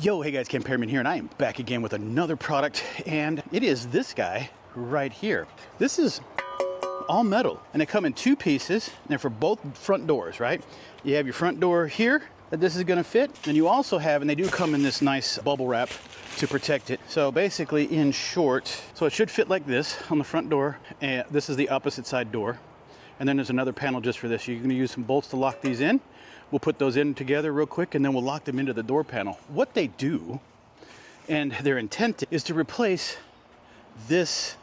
Yo, hey guys, Ken Periman here, and I am back again with another product, and it is this guy right here. This is all metal, and they come in two pieces, and they're for both front doors, right? You have your front door here that this is gonna fit, and you also have, and they do come in this nice bubble wrap to protect it. So basically, in short, so it should fit like this on the front door, and this is the opposite side door. And then there's another panel just for this. You're gonna use some bolts to lock these in. We'll put those in together real quick, and then we'll lock them into the door panel. What they do, and their intent is to replace this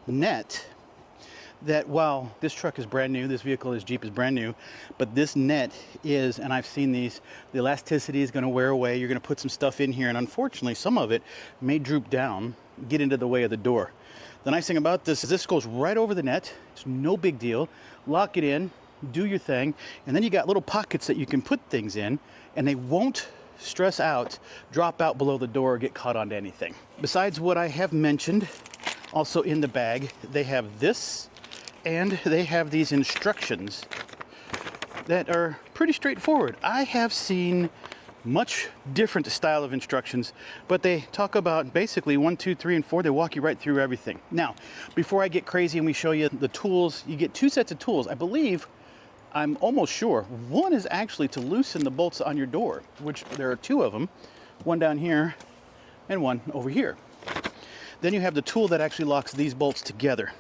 net that, while this truck is brand new, this vehicle, this Jeep is brand new, but this net is, and I've seen these, the elasticity is gonna wear away. You're gonna put some stuff in here, and unfortunately, some of it may droop down, get into the way of the door. The nice thing about this is this goes right over the net. It's no big deal. Lock it in, do your thing, and then you got little pockets that you can put things in, and they won't stress out, drop out below the door, or get caught onto anything. Besides what I have mentioned, also in the bag, they have this, and they have these instructions that are pretty straightforward. I have seen much different style of instructions, but they talk about basically 1, 2, 3, and 4. They walk you right through everything. Now, before I get crazy and we show you the tools, you get two sets of tools. I believe, I'm almost sure, one is actually to loosen the bolts on your door, which there are two of them, one down here and one over here. Then you have the tool that actually locks these bolts together.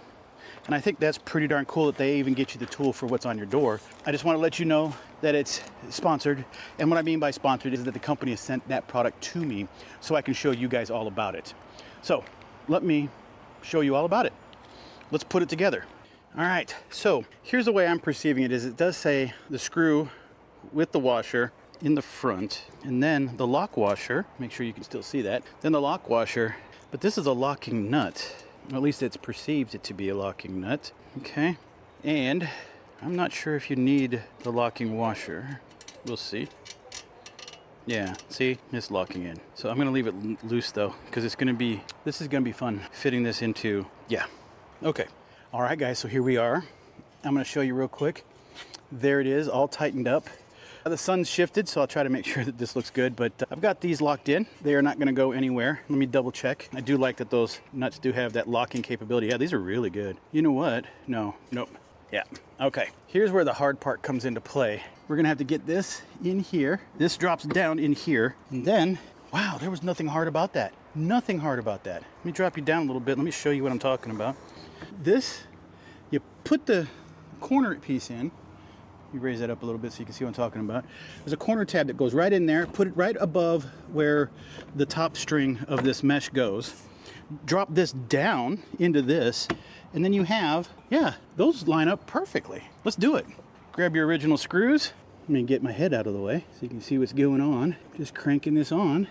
And I think that's pretty darn cool that they even get you the tool for what's on your door. I just want to let you know that it's sponsored. And what I mean by sponsored is that the company has sent that product to me so I can show you guys all about it. So let me show you all about it. Let's put it together. All right, so here's the way I'm perceiving it is it does say the screw with the washer in the front, and then the lock washer, make sure you can still see that, then the lock washer, but this is a locking nut. At least it's perceived it to be a locking nut. Okay, and I'm not sure if you need the locking washer. We'll see. Yeah, see, it's locking in. So I'm gonna leave it loose though, because this is gonna be fun fitting this into, yeah. Okay, all right guys, so here we are. I'm gonna show you real quick. There it is, all tightened up. The sun's shifted, so I'll try to make sure that this looks good, but I've got these locked in. They are not gonna go anywhere. Let me double check. I do like that those nuts do have that locking capability. Yeah, these are really good. You know what? No, nope. Yeah, okay. Here's where the hard part comes into play. We're gonna have to get this in here. This drops down in here, and then, wow, there was nothing hard about that. Nothing hard about that. Let me drop you down a little bit. Let me show you what I'm talking about. This, you put the corner piece in. You raise that up a little bit so you can see what I'm talking about. There's a corner tab that goes right in there. Put it right above where the top string of this mesh goes. Drop this down into this, and then you have, yeah, those line up perfectly. Let's do it. Grab your original screws. Let me get my head out of the way so you can see what's going on. Just cranking this on.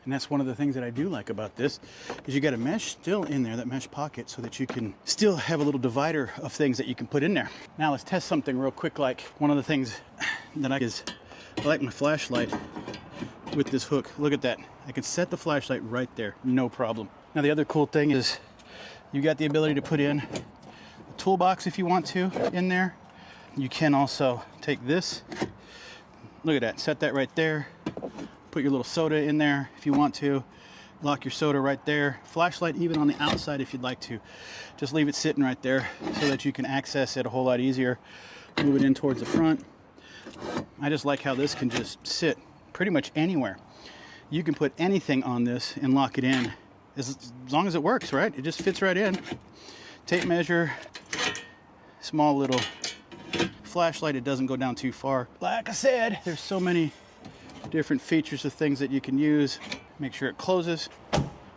And that's one of the things that I do like about this, is you got a mesh still in there, that mesh pocket, so that you can still have a little divider of things that you can put in there. Now let's test something real quick. Like one of the things that I like my flashlight with this hook. Look at that. I can set the flashlight right there, no problem. Now the other cool thing is you got the ability to put in a toolbox if you want to in there. You can also take this, look at that, set that right there. Put your little soda in there if you want to. Lock your soda right there. Flashlight even on the outside if you'd like to. Just leave it sitting right there so that you can access it a whole lot easier. Move it in towards the front. I just like how this can just sit pretty much anywhere. You can put anything on this and lock it in as long as it works, right? It just fits right in. Tape measure, small little flashlight. It doesn't go down too far. Like I said, there's so many different features of things that you can use. Make sure it closes.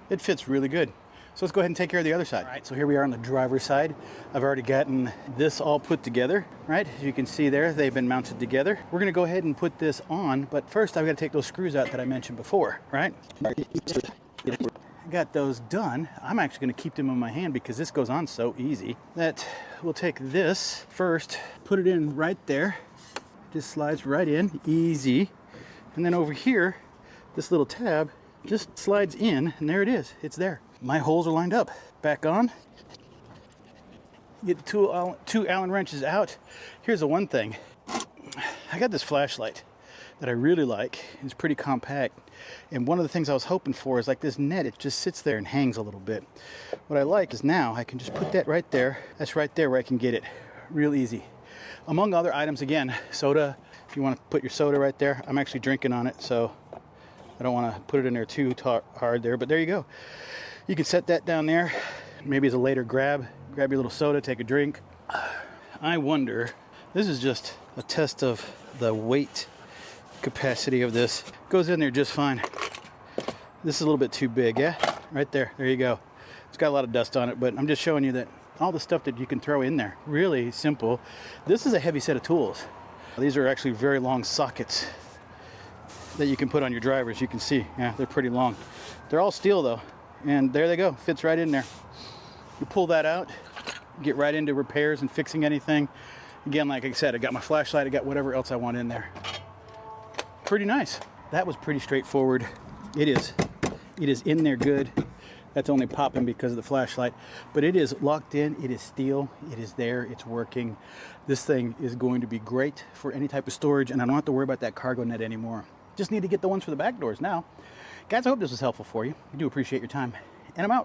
It fits really good. So let's go ahead and take care of the other side. All right, so here we are on the driver's side. I've already gotten this all put together, right? As you can see there, they've been mounted together. We're gonna go ahead and put this on, but first I've got to take those screws out that I mentioned before, right? I got those done. I'm actually gonna keep them in my hand because this goes on so easy that we'll take this first, put it in right there. Just slides right in, easy. And then over here, this little tab just slides in, and there it is. It's there. My holes are lined up. Back on. Get the two Allen wrenches out. Here's the one thing. I got this flashlight. that I really like. It's pretty compact. And one of the things I was hoping for is like this net, it just sits there and hangs a little bit. What I like is now I can just put that right there. That's right there where I can get it real easy. Among other items, again, soda. If you want to put your soda right there, I'm actually drinking on it, so I don't want to put it in there too hard there, but there you go. You can set that down there, maybe as a later grab your little soda, take a drink. I wonder, this is just a test of the weight capacity of this. Goes in there just fine. This is a little bit too big, yeah? Right there you go. It's got a lot of dust on it, but I'm just showing you that all the stuff that you can throw in there, really simple. This is a heavy set of tools. These are actually very long sockets that you can put on your drivers. You can see, yeah, they're pretty long. They're all steel though, and there they go, fits right in there. You pull that out, get right into repairs and fixing anything. Again, like I said, I got my flashlight, I got whatever else I want in there. Pretty nice. That was pretty straightforward. It is in there good. That's only popping because of the flashlight, but it is locked in, it is steel, it is there, it's working. This thing is going to be great for any type of storage, and I don't have to worry about that cargo net anymore. Just need to get the ones for the back doors now. Guys, I hope this was helpful for you. I do appreciate your time, and I'm out.